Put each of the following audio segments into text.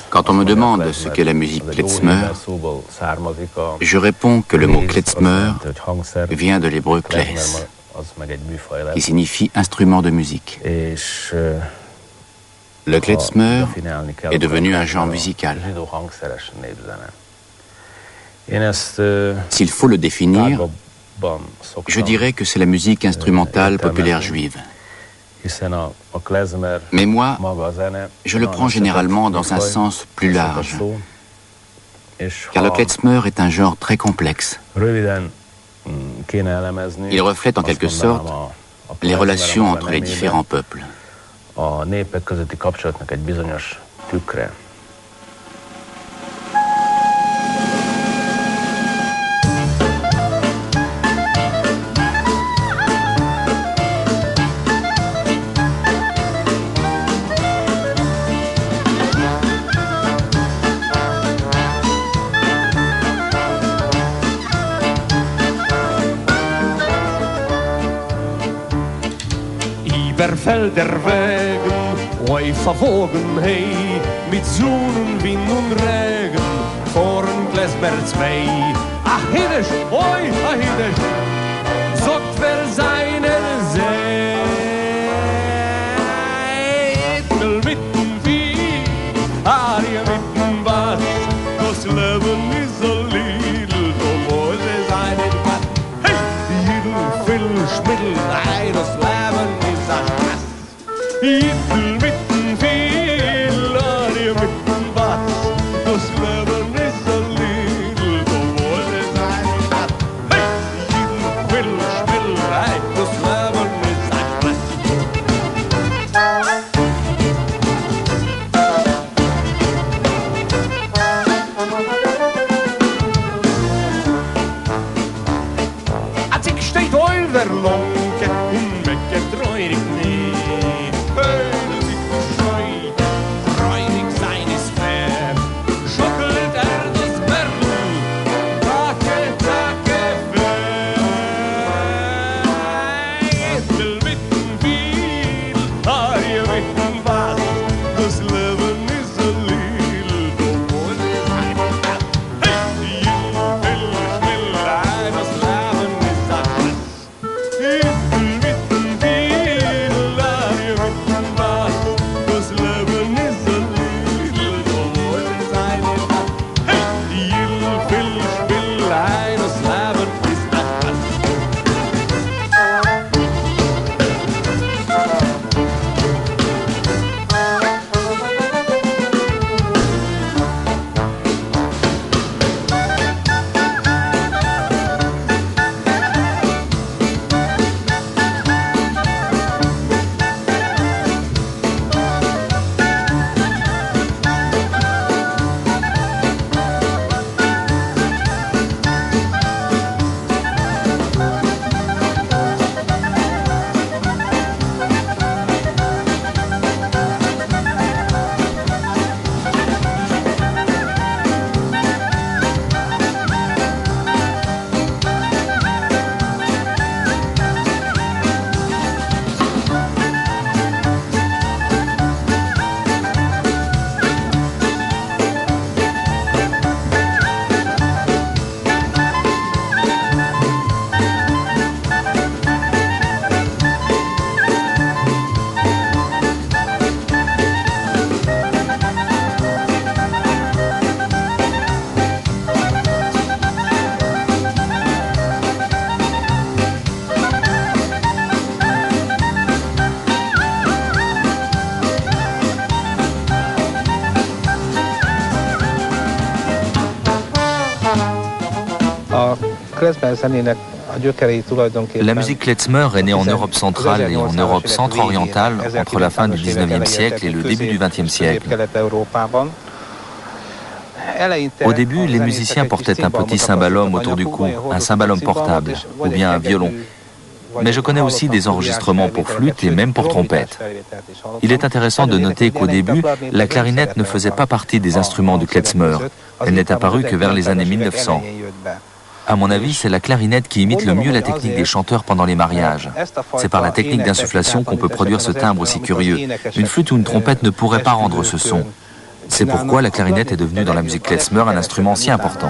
Quand on me demande ce qu'est la musique klezmer, je réponds que le mot klezmer vient de l'hébreu klez, qui signifie instrument de musique. Le klezmer est devenu un genre musical. S'il faut le définir, je dirais que c'est la musique instrumentale populaire juive. Mais moi, je le prends généralement dans un sens plus large, car le klezmer est un genre très complexe. Il reflète en quelque sorte les relations entre les différents peuples. Per Felderwegen, oi verwogen hey, mit Sonn und Wind und Regen, vorn Klezmer 2. Ach Hiddisch, oi, a Hiddisch, sagt wer seiner Seidel mitten wie, Arie mitten was, das Leben ist so Lidl, so muss es einen Pass. Hey, Jidl, Fiddl, Schmiddl, ei, das Leben ist ein Spaß. Jidl mitten viel, Arie mitten was, das Leben ist so Lidl, so muss es einen Pass. Hey, Jidl, Fiddl, Schmiddl, ei, das Leben ist ein Spaß. Als ik steht Eulerlonke und wecke treurig nie. Hey, das ist so scheu, treurig sein ist fair. Schuckelt das Merl, Tage, Tage, Fell mitten viel, Arie mitten was, das Leben ist so Lidl, du musst es einfach das. Hey, Jidl, Fiddl, Schmiddl, ei, das Leben ist ein Spaß. Jidl mitten viel, Arie mitten was, das Leben ist so Lidl, du musst es einfach das. Hey, Jidl, Fiddl, Schmiddl, ei, das Leben ist ein Spaß. La musique klezmer est née en Europe centrale et en Europe centre-orientale entre la fin du 19e siècle et le début du 20e siècle. Au début, les musiciens portaient un petit cymbalum autour du cou, un cymbalum portable, ou bien un violon. Mais je connais aussi des enregistrements pour flûte et même pour trompette. Il est intéressant de noter qu'au début, la clarinette ne faisait pas partie des instruments du klezmer. Elle n'est apparue que vers les années 1900. À mon avis, c'est la clarinette qui imite le mieux la technique des chanteurs pendant les mariages. C'est par la technique d'insufflation qu'on peut produire ce timbre si curieux. Une flûte ou une trompette ne pourrait pas rendre ce son. C'est pourquoi la clarinette est devenue dans la musique klezmer un instrument si important.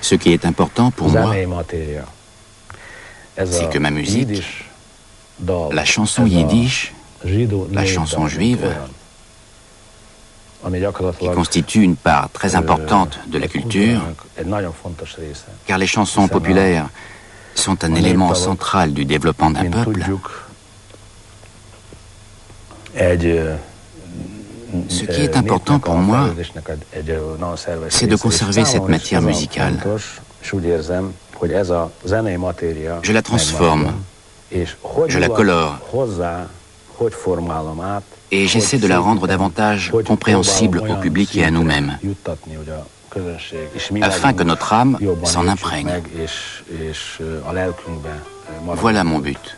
Ce qui est important pour moi, c'est que ma musique, la chanson yiddish, la chanson juive, qui constitue une part très importante de la culture, car les chansons populaires sont un élément central du développement d'un peuple. Ce qui est important pour moi, c'est de conserver cette matière musicale. Je la transforme, je la colore, et j'essaie de la rendre davantage compréhensible au public et à nous-mêmes, afin que notre âme s'en imprègne. Voilà mon but.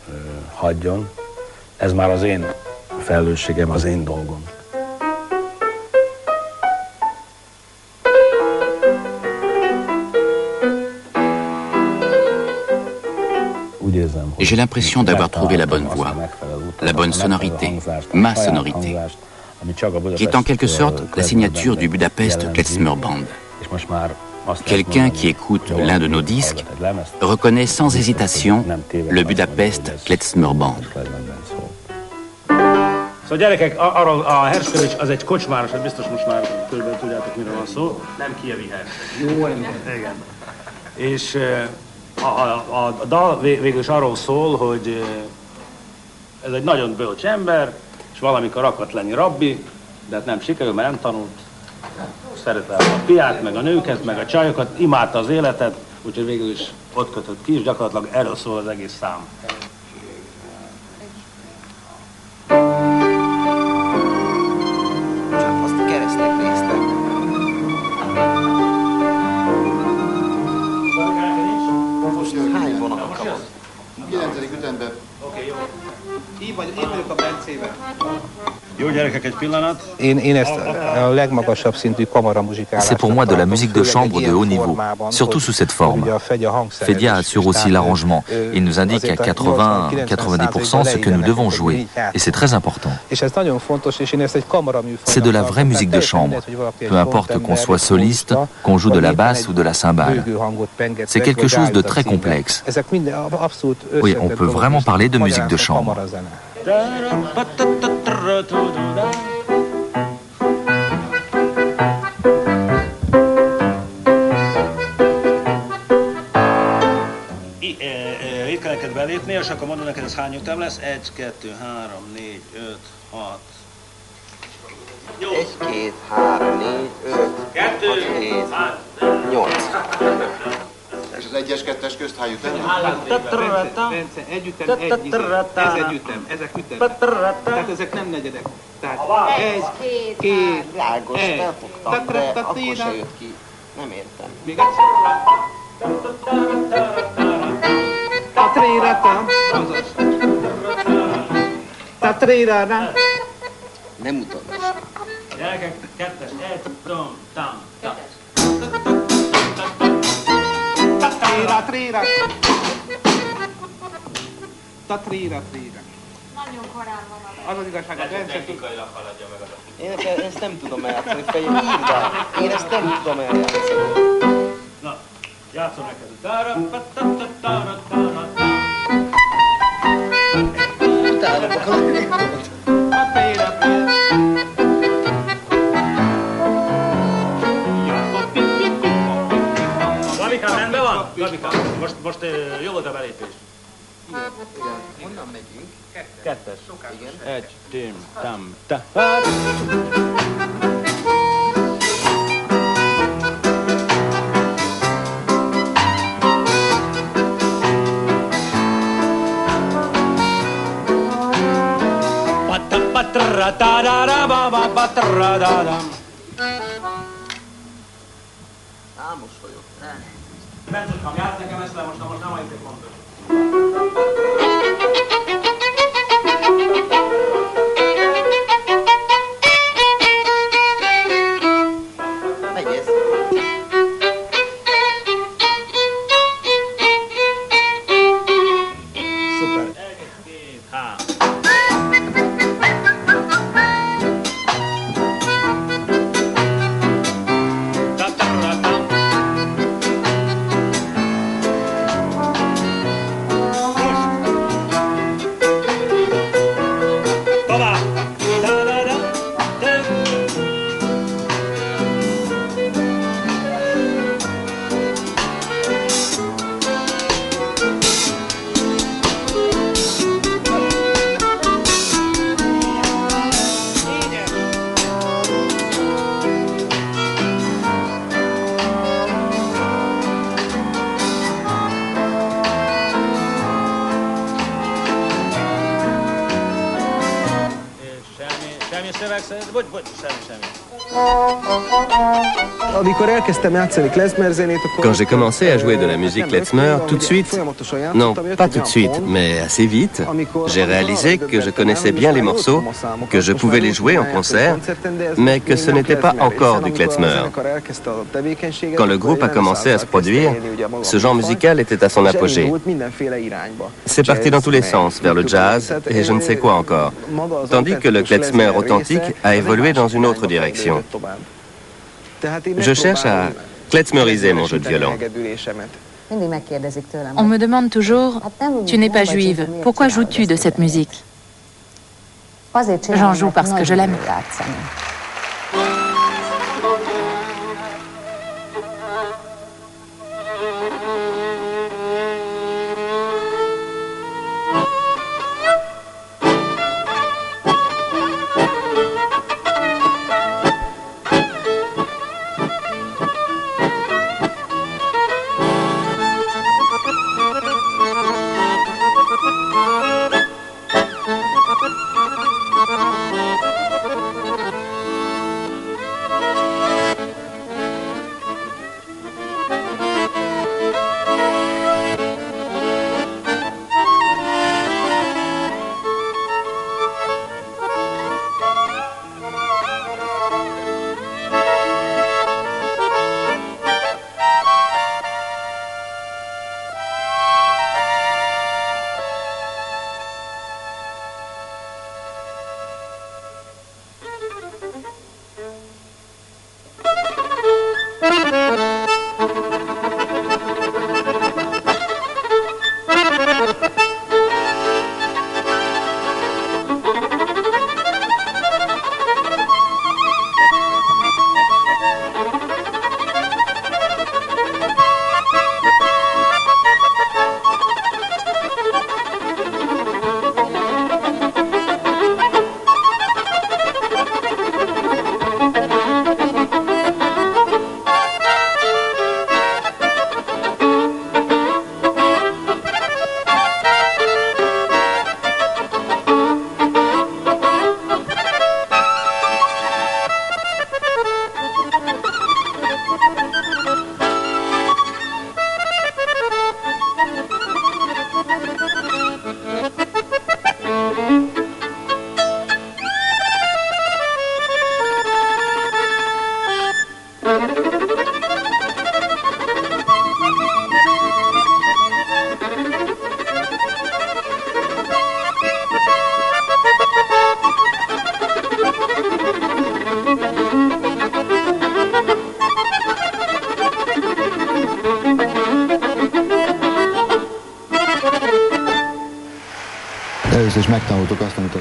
J'ai l'impression d'avoir trouvé la bonne voix, la bonne sonorité, ma sonorité, qui est en quelque sorte la signature du Budapest Klezmer Band. Quelqu'un qui écoute l'un de nos disques reconnaît sans hésitation le Budapest Klezmer Band. Szóval gyerekek, arról a Hershkovich az egy kocsmáros, biztos most már körülbelül tudjátok, miről van szó, nem kievi Hershkovich. Jó, igen. És a dal végül is arról szól, hogy ez egy nagyon bölcs ember, és valamikor akart lenni rabbi, de hát nem sikerül, mert nem tanult. Szerette a piát, meg a nőket, meg a csajokat, imádta az életet, úgyhogy végül is ott kötött ki, és gyakorlatilag erről szól az egész szám. C'est pour moi de la musique de chambre de haut niveau, surtout sous cette forme. Fedia assure aussi l'arrangement. Il nous indique à 80-90% ce que nous devons jouer. Et c'est très important. C'est de la vraie musique de chambre. Peu importe qu'on soit soliste, qu'on joue de la basse ou de la cymbale. C'est quelque chose de très complexe. Oui, on peut vraiment parler de musique de chambre. Itt kell neked belépni, és akkor mondom neked, ez hány ütem lesz? 1, 2, 3, 4, 5, 6. 1, 2, 3, 4, 5, 6, 7, 8. És az 1-es, 2-es közt hány ütem? Bence, egy ütem, ez egy ütem, ezek ütemek. Tehát ezek nem negyedek. Tehát 1, 2, Világos, felfogtam, de akkor se jött ki. Nem értem. Még egyszer. Tatriratam, azaz. Tatriratam. Nem utalás. Gyerekek, kettes, egy, tom, tam, tam. Tatrira. Tatrira. Nagyon korán van. Az az igazság, a Bence... Technikailag haladja meg az a... Én ezt nem tudom eljátszani, fejem írd el. Én ezt nem tudom eljátszani. Na, játszom neked. Utálom a klavinékot. Gabikám, rendben van? Gabikám, most jó volt a belépés. Honnan megyünk? Kettes. Igen. Egy, tim, tam, ta. Ámos vagyok. Bencukám, játsz nekem ezt le, most nem vagyok egy fontos. Megy ez. Szuper. Egy, két, há. Quand j'ai commencé à jouer de la musique klezmer, tout de suite, non, pas tout de suite, mais assez vite, j'ai réalisé que je connaissais bien les morceaux, que je pouvais les jouer en concert, mais que ce n'était pas encore du klezmer. Quand le groupe a commencé à se produire, ce genre musical était à son apogée. C'est parti dans tous les sens, vers le jazz et je ne sais quoi encore, tandis que le klezmer authentique a évolué dans une autre direction. Je cherche à klezmeriser mon jeu de violon. On me demande toujours, tu n'es pas juive, pourquoi joues-tu de cette musique? J'en joue parce que je l'aime.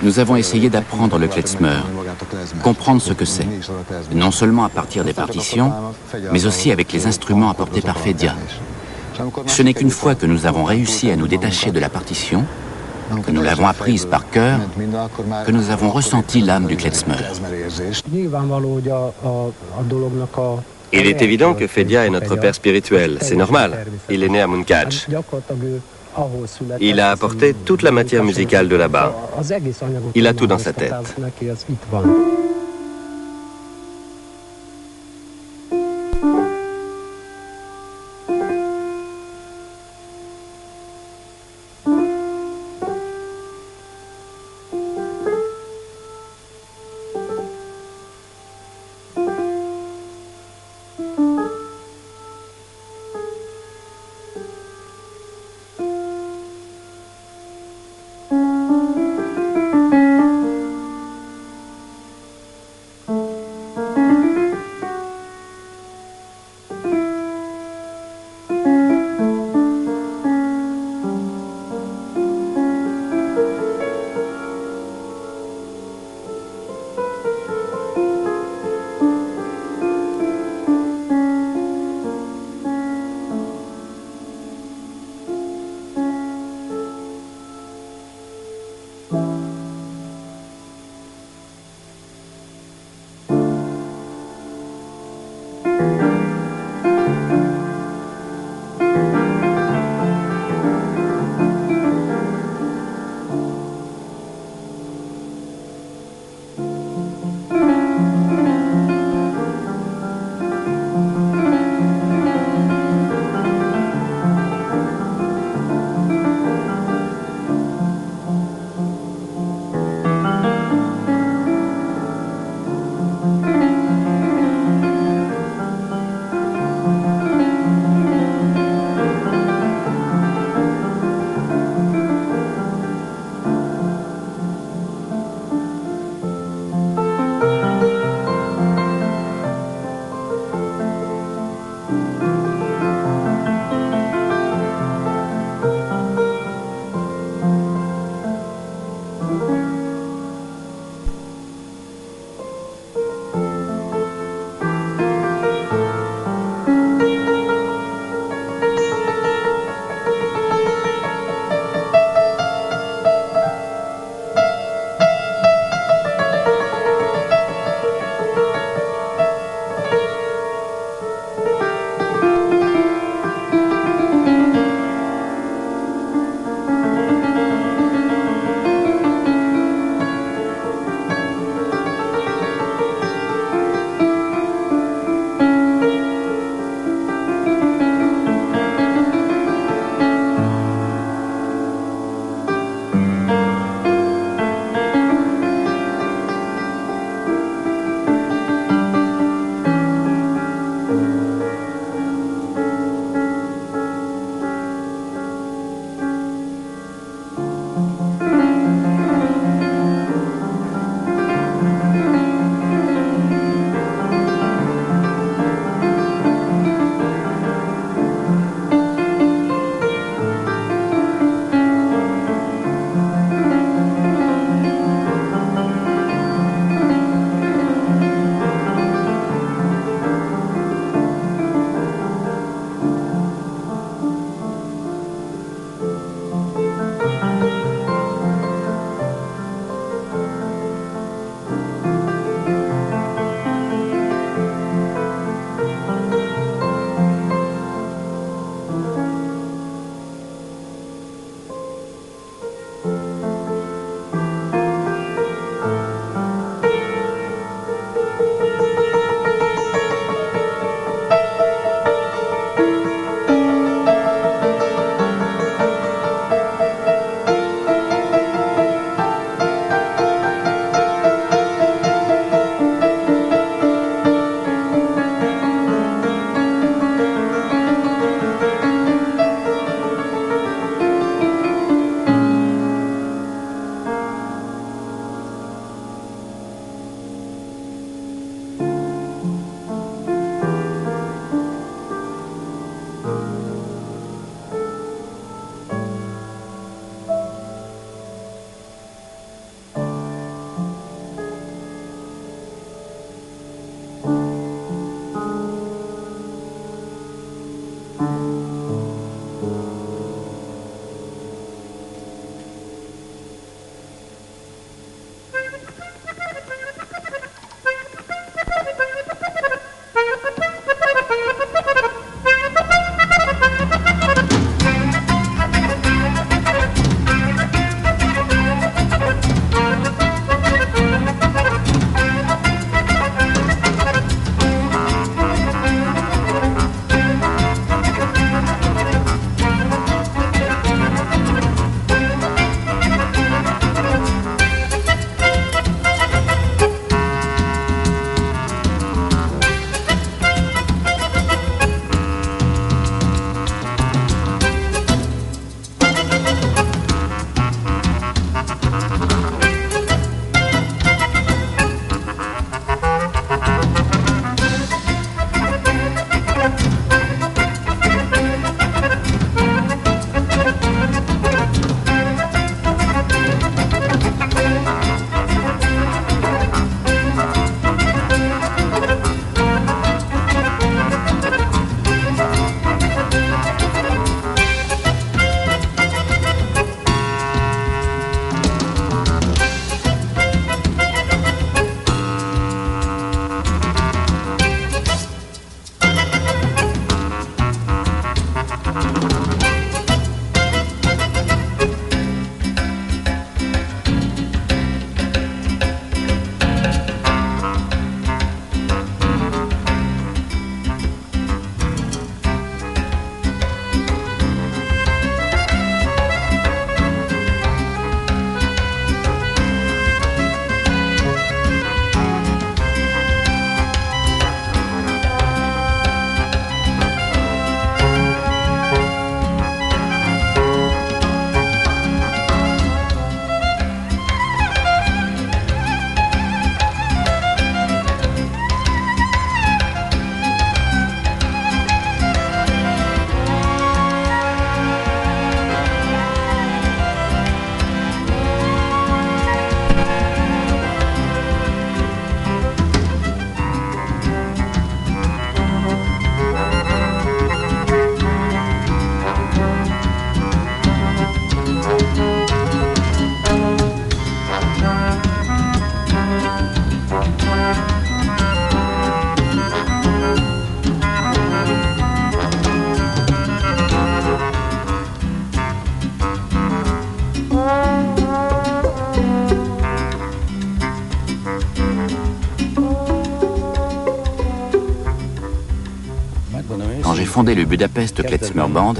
Nous avons essayé d'apprendre le klezmer, comprendre ce que c'est, non seulement à partir des partitions, mais aussi avec les instruments apportés par Fédia. Ce n'est qu'une fois que nous avons réussi à nous détacher de la partition, que nous l'avons apprise par cœur, que nous avons ressenti l'âme du klezmer. Il est évident que Fédia est notre père spirituel, c'est normal. Il est né à Munkacs. Il a apporté toute la matière musicale de là-bas. Il a tout dans sa tête. Quand j'ai fondé le Budapest Klezmer Band,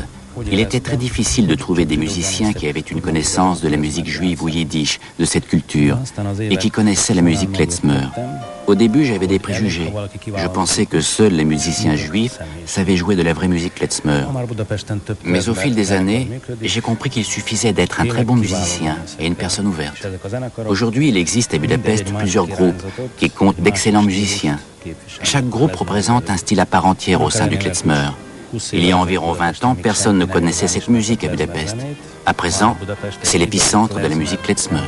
il était très difficile de trouver des musiciens qui avaient une connaissance de la musique juive ou yiddish, de cette culture, et qui connaissaient la musique klezmer. Au début, j'avais des préjugés. Je pensais que seuls les musiciens juifs savaient jouer de la vraie musique klezmer. Mais au fil des années, j'ai compris qu'il suffisait d'être un très bon musicien et une personne ouverte. Aujourd'hui, il existe à Budapest plusieurs groupes qui comptent d'excellents musiciens. Chaque groupe représente un style à part entière au sein du klezmer. Il y a environ 20 ans, personne ne connaissait cette musique à Budapest. À présent, c'est l'épicentre de la musique klezmer.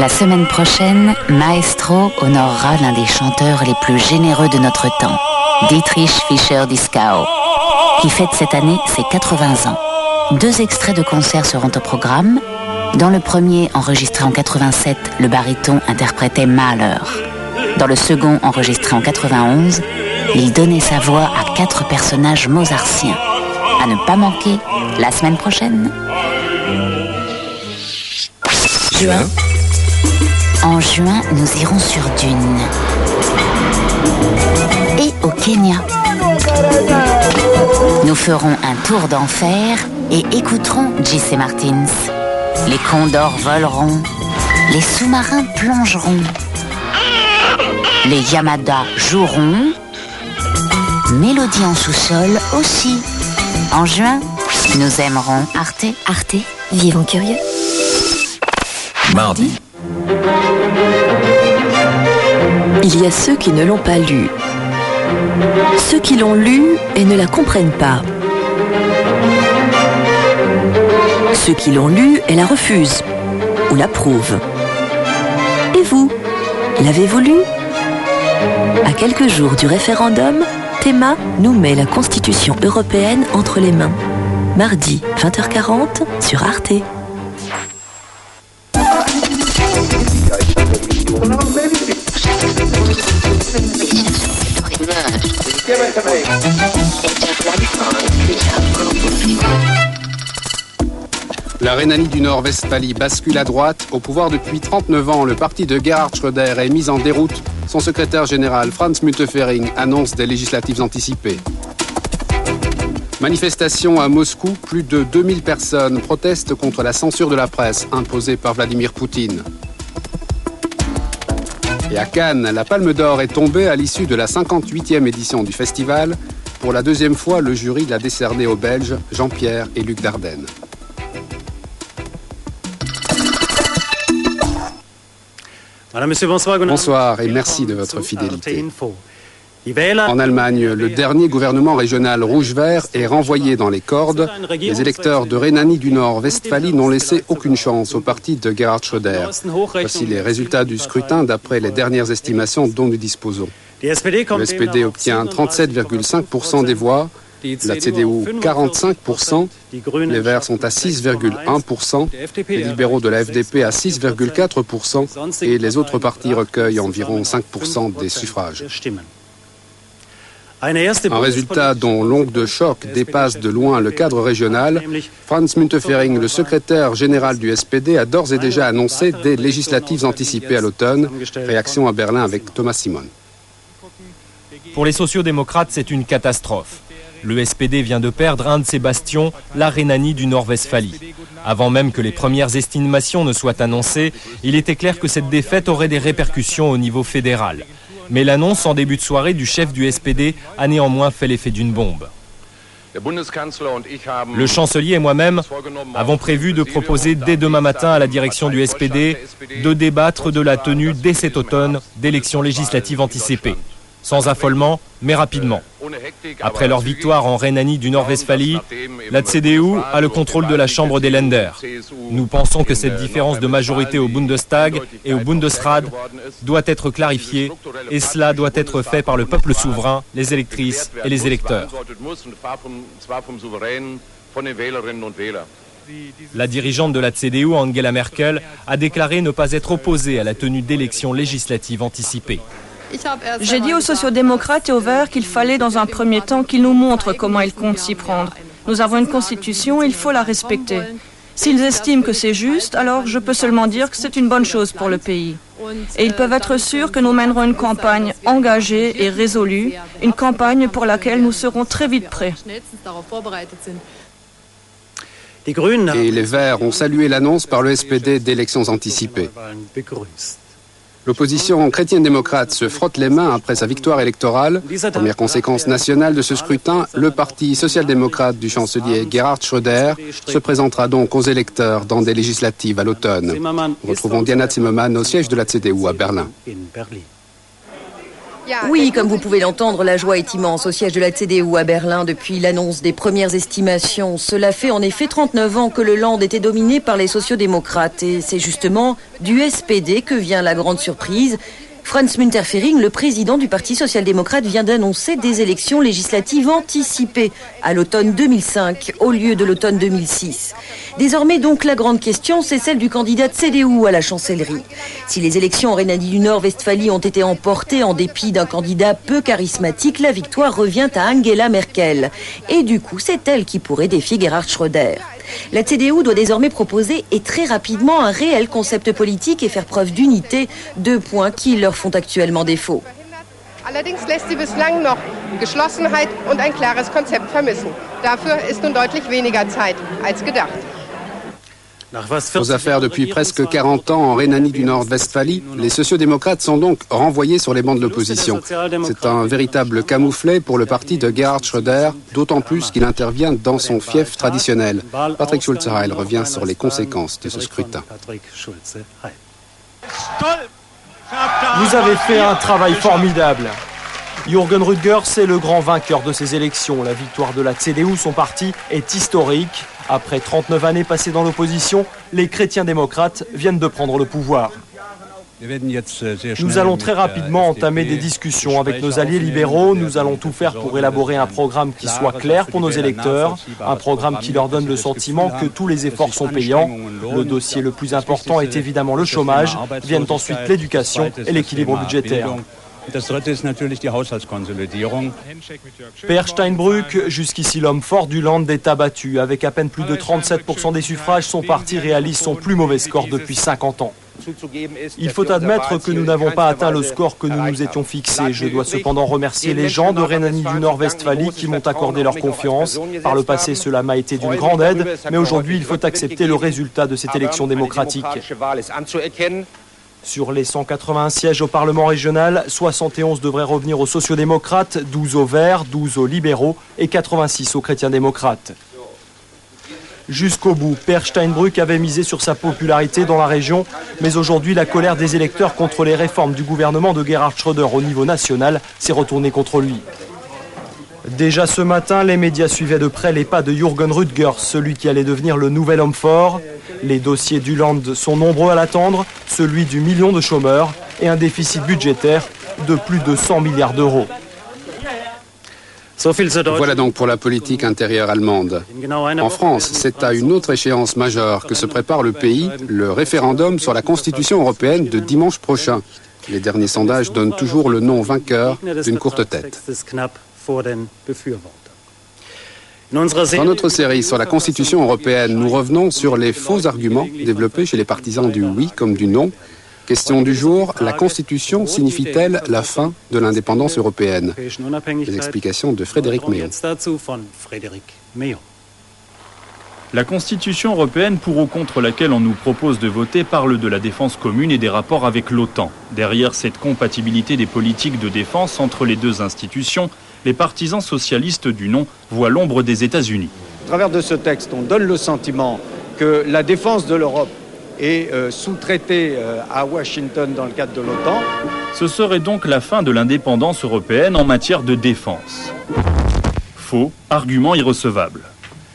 La semaine prochaine, Maestro honorera l'un des chanteurs les plus généreux de notre temps, Dietrich Fischer-Dieskau, qui fête cette année ses 80 ans. 2 extraits de concert seront au programme. Dans le premier, enregistré en 87, le baryton interprétait Mahler. Dans le second, enregistré en 91, il donnait sa voix à 4 personnages mozartiens. À ne pas manquer, la semaine prochaine. Juin. En juin, nous irons sur Dune. Et au Kenya. Nous ferons un tour d'enfer et écouterons J.C. Martins. Les condors voleront, les sous-marins plongeront, les Yamada joueront, Mélodie en sous-sol aussi. En juin, nous aimerons Arte. Arte, vivons curieux. Mardi. Il y a ceux qui ne l'ont pas lu, ceux qui l'ont lu et ne la comprennent pas, ceux qui l'ont lu et la refusent ou l'approuvent. Et vous, l'avez-vous lu? À quelques jours du référendum, Théma nous met la Constitution européenne entre les mains. Mardi, 20h40 sur Arte. La Rhénanie du Nord-Westphalie bascule à droite. Au pouvoir depuis 39 ans, le parti de Gerhard Schröder est mis en déroute. Son secrétaire général, Franz Müntefering, annonce des législatives anticipées. Manifestation à Moscou, plus de 2000 personnes protestent contre la censure de la presse imposée par Vladimir Poutine. Et à Cannes, la Palme d'Or est tombée à l'issue de la 58e édition du festival. Pour la 2e fois, le jury l'a décerné aux Belges Jean-Pierre et Luc Dardenne. Bonsoir et merci de votre fidélité. En Allemagne, le dernier gouvernement régional rouge-vert est renvoyé dans les cordes. Les électeurs de Rhénanie du Nord-Westphalie n'ont laissé aucune chance au parti de Gerhard Schröder. Voici les résultats du scrutin d'après les dernières estimations dont nous disposons. Le SPD obtient 37,5% des voix, la CDU 45%, les Verts sont à 6,1%, les libéraux de la FDP à 6,4% et les autres partis recueillent environ 5% des suffrages. Un résultat dont l'onde de choc dépasse de loin le cadre régional, Franz Müntefering, le secrétaire général du SPD, a d'ores et déjà annoncé des législatives anticipées à l'automne. Réaction à Berlin avec Thomas Simon. Pour les sociodémocrates, c'est une catastrophe. Le SPD vient de perdre un de ses bastions, la Rhénanie du Nord-Westphalie. Avant même que les premières estimations ne soient annoncées, il était clair que cette défaite aurait des répercussions au niveau fédéral. Mais l'annonce en début de soirée du chef du SPD a néanmoins fait l'effet d'une bombe. Le chancelier et moi-même avons prévu de proposer dès demain matin à la direction du SPD de débattre de la tenue dès cet automne d'élections législatives anticipées. Sans affolement, mais rapidement. Après leur victoire en Rhénanie du Nord-Westphalie, la CDU a le contrôle de la Chambre des Länder. Nous pensons que cette différence de majorité au Bundestag et au Bundesrat doit être clarifiée et cela doit être fait par le peuple souverain, les électrices et les électeurs. La dirigeante de la CDU, Angela Merkel, a déclaré ne pas être opposée à la tenue d'élections législatives anticipées. J'ai dit aux sociodémocrates et aux Verts qu'il fallait dans un premier temps qu'ils nous montrent comment ils comptent s'y prendre. Nous avons une constitution, il faut la respecter. S'ils estiment que c'est juste, alors je peux seulement dire que c'est une bonne chose pour le pays. Et ils peuvent être sûrs que nous mènerons une campagne engagée et résolue, une campagne pour laquelle nous serons très vite prêts. Et les Verts ont salué l'annonce par le SPD d'élections anticipées. L'opposition chrétienne-démocrate se frotte les mains après sa victoire électorale. Première conséquence nationale de ce scrutin, le parti social-démocrate du chancelier Gerhard Schröder se présentera donc aux électeurs dans des législatives à l'automne. Retrouvons Diana Zimmermann au siège de la CDU à Berlin. Oui, comme vous pouvez l'entendre, la joie est immense au siège de la CDU à Berlin depuis l'annonce des premières estimations. Cela fait en effet 39 ans que le Land était dominé par les sociodémocrates et c'est justement du SPD que vient la grande surprise. Franz Müntefering, le président du Parti social-démocrate, vient d'annoncer des élections législatives anticipées à l'automne 2005 au lieu de l'automne 2006. Désormais donc la grande question, c'est celle du candidat de CDU à la chancellerie. Si les élections en Rhénanie du Nord-Westphalie ont été emportées en dépit d'un candidat peu charismatique, la victoire revient à Angela Merkel. Et du coup, c'est elle qui pourrait défier Gerhard Schröder. La CDU doit désormais proposer et très rapidement un réel concept politique et faire preuve d'unité, 2 points qui leur font actuellement défaut. Allerdings lässt sie bislang noch Geschlossenheit und ein klares Konzept vermissen. Dafür ist nun deutlich weniger Zeit als gedacht. Aux affaires depuis presque 40 ans en Rhénanie du Nord-Westphalie, les sociodémocrates sont donc renvoyés sur les bancs de l'opposition. C'est un véritable camouflet pour le parti de Gerhard Schröder, d'autant plus qu'il intervient dans son fief traditionnel. Patrick Schulze-Heil revient sur les conséquences de ce scrutin. Vous avez fait un travail formidable. Jürgen Rüttgers est le grand vainqueur de ces élections. La victoire de la CDU, son parti, est historique. Après 39 années passées dans l'opposition, les chrétiens démocrates viennent de prendre le pouvoir. Nous allons très rapidement entamer des discussions avec nos alliés libéraux. Nous allons tout faire pour élaborer un programme qui soit clair pour nos électeurs, un programme qui leur donne le sentiment que tous les efforts sont payants. Le dossier le plus important est évidemment le chômage, viennent ensuite l'éducation et l'équilibre budgétaire. Per Steinbrück, jusqu'ici l'homme fort du Land, est abattu. Avec à peine plus de 37% des suffrages, son parti réalise son plus mauvais score depuis 50 ans. Il faut admettre que nous n'avons pas atteint le score que nous nous étions fixé. Je dois cependant remercier les gens de Rhénanie du Nord-Westphalie qui m'ont accordé leur confiance. Par le passé, cela m'a été d'une grande aide, mais aujourd'hui, il faut accepter le résultat de cette élection démocratique. Sur les 181 sièges au Parlement régional, 71 devraient revenir aux sociodémocrates, 12 aux Verts, 12 aux libéraux et 86 aux chrétiens démocrates. Jusqu'au bout, Per Steinbrück avait misé sur sa popularité dans la région, mais aujourd'hui la colère des électeurs contre les réformes du gouvernement de Gerhard Schröder au niveau national s'est retournée contre lui. Déjà ce matin, les médias suivaient de près les pas de Jürgen Rüttgers, celui qui allait devenir le nouvel homme fort. Les dossiers du Land sont nombreux à l'attendre, celui du million de chômeurs et un déficit budgétaire de plus de 100 milliards d'euros. Voilà donc pour la politique intérieure allemande. En France, c'est à une autre échéance majeure que se prépare le pays, le référendum sur la Constitution européenne de dimanche prochain. Les derniers sondages donnent toujours le nom vainqueur d'une courte tête. Dans notre série sur la Constitution européenne, nous revenons sur les faux arguments développés chez les partisans du oui comme du non. Question du jour, la Constitution signifie-t-elle la fin de l'indépendance européenne? Les explications de Frédéric Meillon. La Constitution européenne pour ou contre laquelle on nous propose de voter parle de la défense commune et des rapports avec l'OTAN. Derrière cette compatibilité des politiques de défense entre les deux institutions, les partisans socialistes du non voient l'ombre des États-Unis. À travers de ce texte, on donne le sentiment que la défense de l'Europe est sous-traitée à Washington dans le cadre de l'OTAN. Ce serait donc la fin de l'indépendance européenne en matière de défense. Faux, argument irrecevable.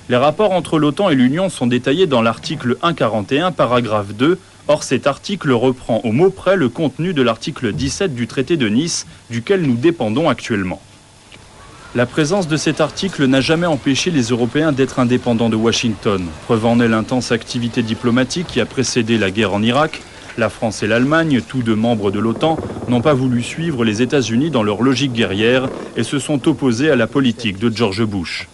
Les rapports entre l'OTAN et l'Union sont détaillés dans l'article 141, paragraphe 2. Or, cet article reprend au mot près le contenu de l'article 17 du traité de Nice, duquel nous dépendons actuellement. La présence de cet article n'a jamais empêché les Européens d'être indépendants de Washington. Preuve en est l'intense activité diplomatique qui a précédé la guerre en Irak. La France et l'Allemagne, tous deux membres de l'OTAN, n'ont pas voulu suivre les États-Unis dans leur logique guerrière et se sont opposés à la politique de George Bush.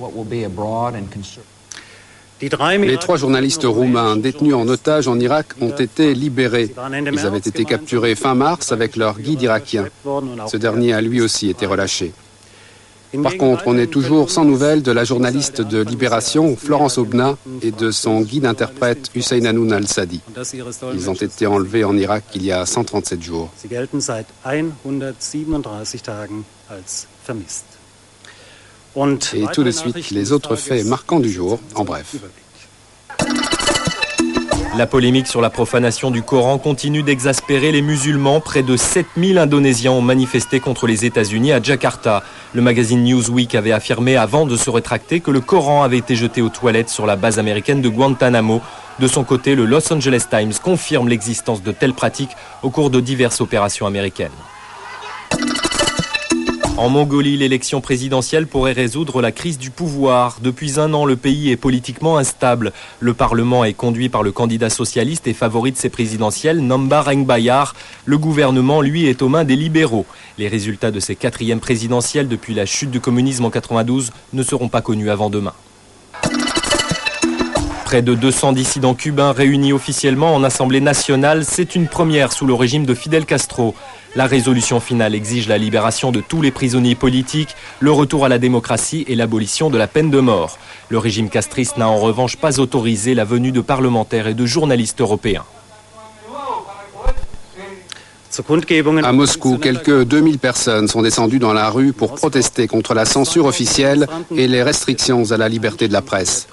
Les 3 journalistes roumains détenus en otage en Irak ont été libérés. Ils avaient été capturés fin mars avec leur guide irakien. Ce dernier a lui aussi été relâché. Par contre, on est toujours sans nouvelles de la journaliste de Libération, Florence Aubenas, et de son guide-interprète Hussein Hanoun al-Sadi. Ils ont été enlevés en Irak il y a 137 jours. Et tout de suite, les autres faits marquants du jour, en bref. La polémique sur la profanation du Coran continue d'exaspérer les musulmans. Près de 7000 Indonésiens ont manifesté contre les États-Unis à Jakarta. Le magazine Newsweek avait affirmé avant de se rétracter que le Coran avait été jeté aux toilettes sur la base américaine de Guantanamo. De son côté, le Los Angeles Times confirme l'existence de telles pratiques au cours de diverses opérations américaines. En Mongolie, l'élection présidentielle pourrait résoudre la crise du pouvoir. Depuis un an, le pays est politiquement instable. Le Parlement est conduit par le candidat socialiste et favori de ces présidentielles, Nambar Engbayar. Le gouvernement, lui, est aux mains des libéraux. Les résultats de ces 4e présidentielles depuis la chute du communisme en 92 ne seront pas connus avant demain. Près de 200 dissidents cubains réunis officiellement en Assemblée nationale, c'est une première sous le régime de Fidel Castro. La résolution finale exige la libération de tous les prisonniers politiques, le retour à la démocratie et l'abolition de la peine de mort. Le régime castriste n'a en revanche pas autorisé la venue de parlementaires et de journalistes européens. À Moscou, quelques 2000 personnes sont descendues dans la rue pour protester contre la censure officielle et les restrictions à la liberté de la presse.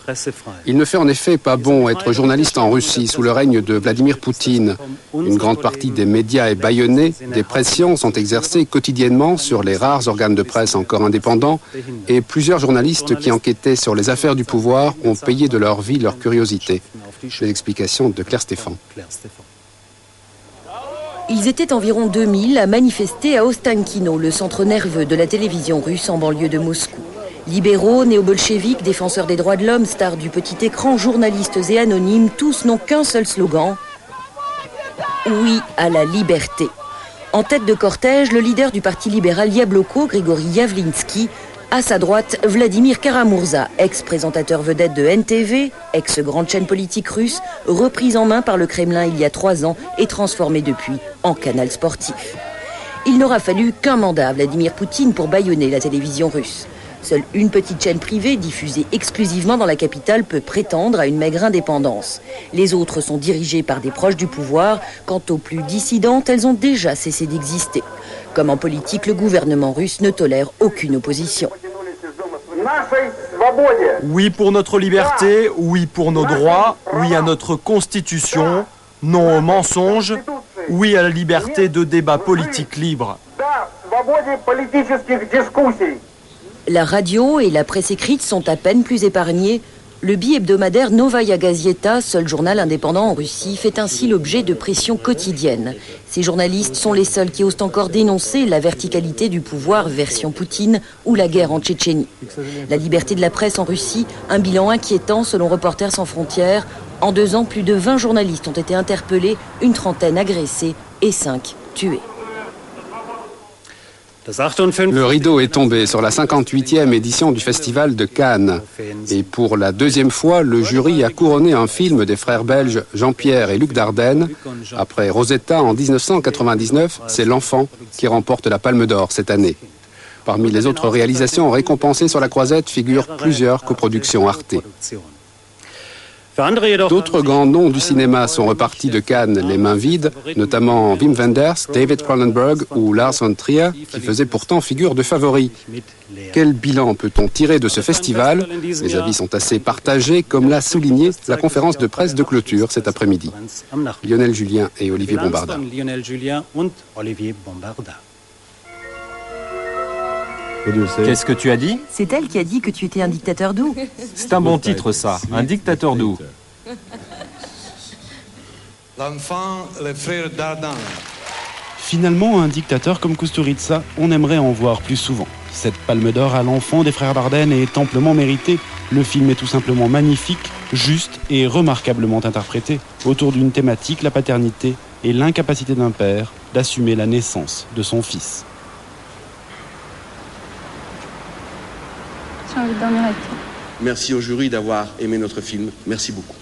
Il ne fait en effet pas bon être journaliste en Russie sous le règne de Vladimir Poutine. Une grande partie des médias est bâillonnée, des pressions sont exercées quotidiennement sur les rares organes de presse encore indépendants et plusieurs journalistes qui enquêtaient sur les affaires du pouvoir ont payé de leur vie leur curiosité. Les explications de Claire Stéphane. Ils étaient environ 2000 à manifester à Ostankino, le centre nerveux de la télévision russe en banlieue de Moscou. Libéraux, néo-bolcheviques, défenseurs des droits de l'homme, stars du petit écran, journalistes et anonymes, tous n'ont qu'un seul slogan: oui à la liberté. En tête de cortège, le leader du parti libéral Yabloko, Grigory Yavlinsky. À sa droite, Vladimir Kara-Murza, ex-présentateur vedette de NTV, ex-grande chaîne politique russe, reprise en main par le Kremlin il y a 3 ans et transformée depuis en canal sportif. Il n'aura fallu qu'un mandat à Vladimir Poutine pour bâillonner la télévision russe. Seule une petite chaîne privée diffusée exclusivement dans la capitale peut prétendre à une maigre indépendance. Les autres sont dirigées par des proches du pouvoir. Quant aux plus dissidentes, elles ont déjà cessé d'exister. Comme en politique, le gouvernement russe ne tolère aucune opposition. Oui pour notre liberté, oui pour nos droits, oui à notre constitution, non aux mensonges, oui à la liberté de débat politique libre. La radio et la presse écrite sont à peine plus épargnées. Le bi-hebdomadaire Novaya Gazeta, seul journal indépendant en Russie, fait ainsi l'objet de pressions quotidiennes. Ces journalistes sont les seuls qui osent encore dénoncer la verticalité du pouvoir version Poutine ou la guerre en Tchétchénie. La liberté de la presse en Russie, un bilan inquiétant selon Reporters sans frontières. En 2 ans, plus de 20 journalistes ont été interpellés, une trentaine agressés et 5 tués. Le rideau est tombé sur la 58e édition du Festival de Cannes. Et pour la 2e fois, le jury a couronné un film des frères belges Jean-Pierre et Luc Dardenne. Après Rosetta en 1999, c'est L'Enfant qui remporte la Palme d'Or cette année. Parmi les autres réalisations récompensées sur la croisette figurent plusieurs coproductions Arte. D'autres grands noms du cinéma sont repartis de Cannes les mains vides, notamment Wim Wenders, David Cronenberg ou Lars von Trier, qui faisaient pourtant figure de favoris. Quel bilan peut-on tirer de ce festival? Les avis sont assez partagés, comme l'a souligné la conférence de presse de clôture cet après-midi. Lionel Julien et Olivier Bombarda. Qu'est-ce que tu as dit? C'est elle qui a dit que tu étais un dictateur doux. C'est un bon titre ça, un dictateur doux. L'enfant, les frères Dardenne. Finalement, un dictateur comme Kusturica, on aimerait en voir plus souvent. Cette palme d'or à l'enfant des frères Dardenne est amplement méritée. Le film est tout simplement magnifique, juste et remarquablement interprété autour d'une thématique, la paternité et l'incapacité d'un père d'assumer la naissance de son fils. J'ai envie de dormir avec toi. Merci au jury d'avoir aimé notre film. Merci beaucoup.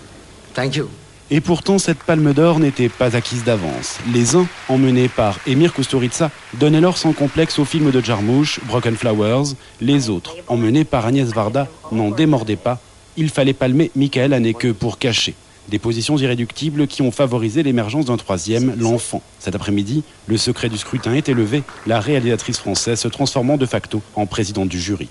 Thank you. Et pourtant, cette palme d'or n'était pas acquise d'avance. Les uns, emmenés par Emir Kusturica, donnaient l'or sans complexe au film de Jarmusch, Broken Flowers. Les autres, emmenés par Agnès Varda, n'en démordaient pas. Il fallait palmer Michael Haneke pour cacher. Des positions irréductibles qui ont favorisé l'émergence d'un troisième, L'Enfant. Cet après-midi, le secret du scrutin était levé, la réalisatrice française se transformant de facto en présidente du jury.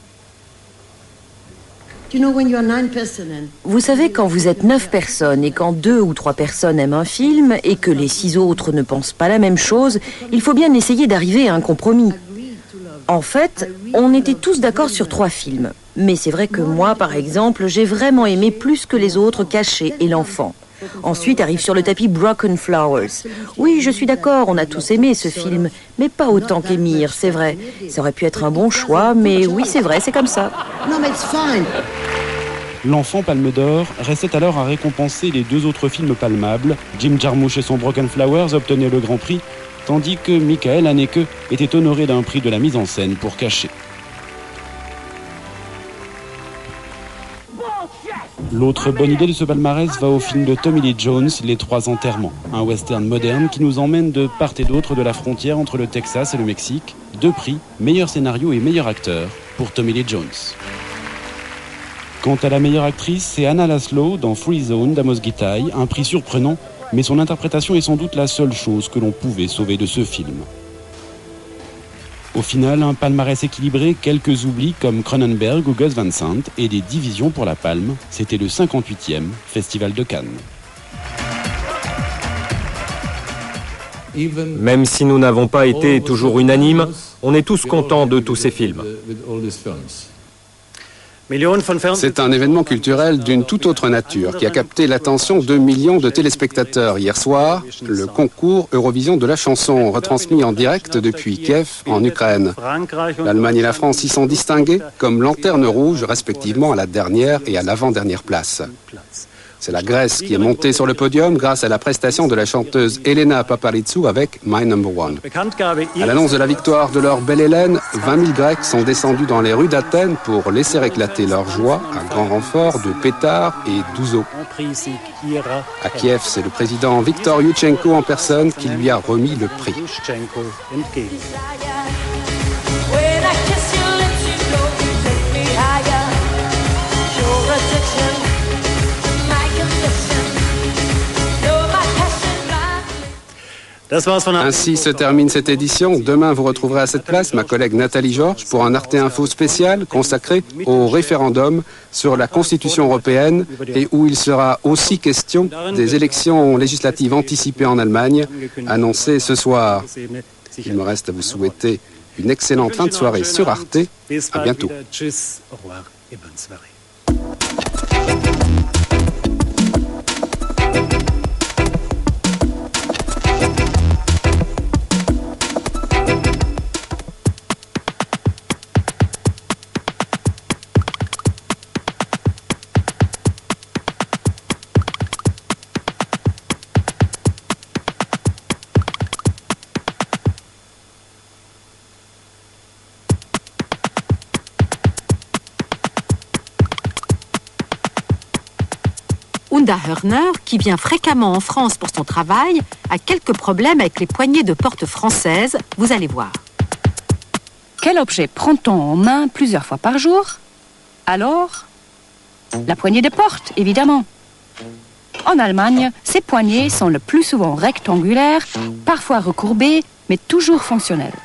Vous savez, quand vous êtes 9 personnes et quand 2 ou 3 personnes aiment un film et que les 6 autres ne pensent pas la même chose, il faut bien essayer d'arriver à un compromis. En fait, on était tous d'accord sur 3 films. Mais c'est vrai que moi, par exemple, j'ai vraiment aimé plus que les autres Caché et L'Enfant. Ensuite arrive sur le tapis Broken Flowers. Oui, je suis d'accord, on a tous aimé ce film, mais pas autant qu'Émir, c'est vrai. Ça aurait pu être un bon choix, mais oui, c'est vrai, c'est comme ça. L'Enfant Palme d'Or restait alors à récompenser les 2 autres films palmables. Jim Jarmusch et son Broken Flowers obtenaient le Grand Prix, tandis que Michael Haneke était honoré d'un prix de la mise en scène pour Caché. L'autre bonne idée de ce palmarès va au film de Tommy Lee Jones, Les 3 enterrements, un western moderne qui nous emmène de part et d'autre de la frontière entre le Texas et le Mexique. 2 prix, meilleur scénario et meilleur acteur pour Tommy Lee Jones. Quant à la meilleure actrice, c'est Anna Laszlo dans Free Zone d'Amos Gitaï, un prix surprenant, mais son interprétation est sans doute la seule chose que l'on pouvait sauver de ce film. Au final, un palmarès équilibré, quelques oublis comme Cronenberg ou Gus Van Sant et des divisions pour la Palme. C'était le 58e Festival de Cannes. Même si nous n'avons pas été toujours unanimes, on est tous contents de tous ces films. C'est un événement culturel d'une toute autre nature qui a capté l'attention de millions de téléspectateurs hier soir, le concours Eurovision de la chanson, retransmis en direct depuis Kiev, en Ukraine. L'Allemagne et la France y sont distinguées comme lanterne rouge, respectivement à la dernière et à l'avant-dernière place. C'est la Grèce qui est montée sur le podium grâce à la prestation de la chanteuse Elena Paparizou avec My Number One. À l'annonce de la victoire de leur belle Hélène, 20 000 Grecs sont descendus dans les rues d'Athènes pour laisser éclater leur joie à grand renfort de pétards et d'ouzos. À Kiev, c'est le président Viktor Yushchenko en personne qui lui a remis le prix. Ainsi se termine cette édition. Demain, vous retrouverez à cette place ma collègue Nathalie Georges pour un Arte Info spécial consacré au référendum sur la Constitution européenne et où il sera aussi question des élections législatives anticipées en Allemagne, annoncées ce soir. Il me reste à vous souhaiter une excellente fin de soirée sur Arte. À bientôt. Unda Hörner, qui vient fréquemment en France pour son travail, a quelques problèmes avec les poignées de porte françaises, vous allez voir. Quel objet prend-on en main plusieurs fois par jour? Alors, la poignée de porte, évidemment. En Allemagne, ces poignées sont le plus souvent rectangulaires, parfois recourbées, mais toujours fonctionnelles.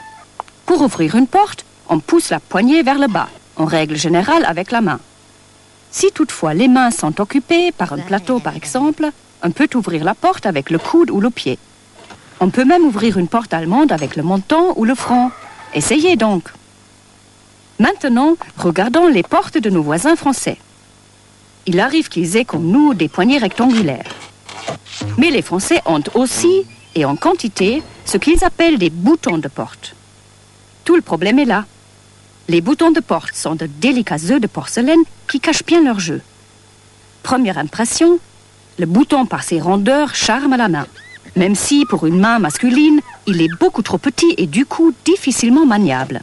Pour ouvrir une porte, on pousse la poignée vers le bas, en règle générale avec la main. Si toutefois les mains sont occupées par un plateau par exemple, on peut ouvrir la porte avec le coude ou le pied. On peut même ouvrir une porte allemande avec le menton ou le front. Essayez donc. Maintenant, regardons les portes de nos voisins français. Il arrive qu'ils aient comme nous des poignées rectangulaires. Mais les Français ont aussi, et en quantité, ce qu'ils appellent des boutons de porte. Tout le problème est là. Les boutons de porte sont de délicats œufs de porcelaine qui cachent bien leur jeu. Première impression, le bouton par ses rondeurs charme à la main. Même si, pour une main masculine, il est beaucoup trop petit et du coup difficilement maniable.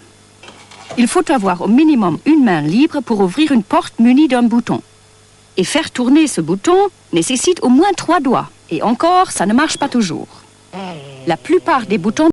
Il faut avoir au minimum une main libre pour ouvrir une porte munie d'un bouton. Et faire tourner ce bouton nécessite au moins 3 doigts. Et encore, ça ne marche pas toujours. La plupart des boutons